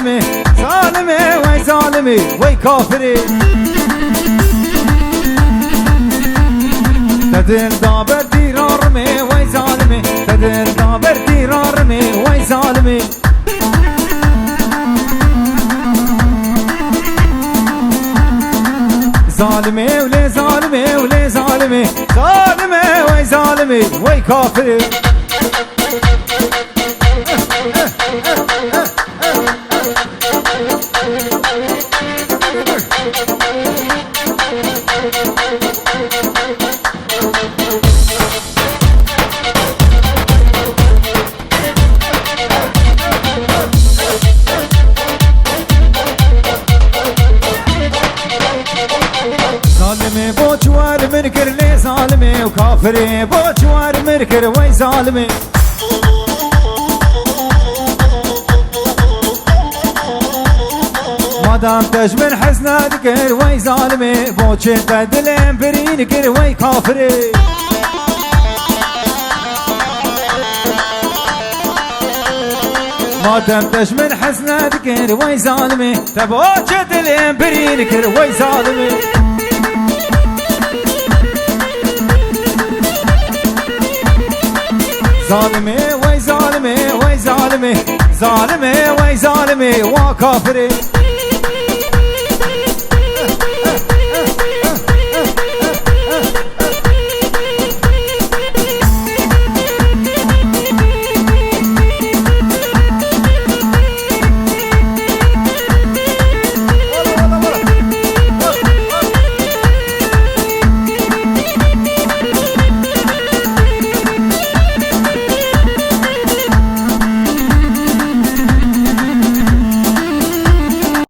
ظالمي ظالمي وي ظالمي وي كافري تدل دابر ديرارمي وي ظالمي تدل دابر ديرارمي وي ظالمي ظالمي ولي ظالمي ولي ظالمي ظالمي وي ظالمي وي كافري ظالمي بوجوار منكر لي ظالمي وكافري بوجوار منكر وي ظالمي مادام تجمن حزنا ذكر وي ظالمي بوجه بدلين برينكر وي كافري مادام تجمن حزنا ذكر وي ظالمي تبوجه دلين برينكر وي ظالمي ظالمي وي ظالمي وي ظالمي ظالمي وي ظالمي وكافري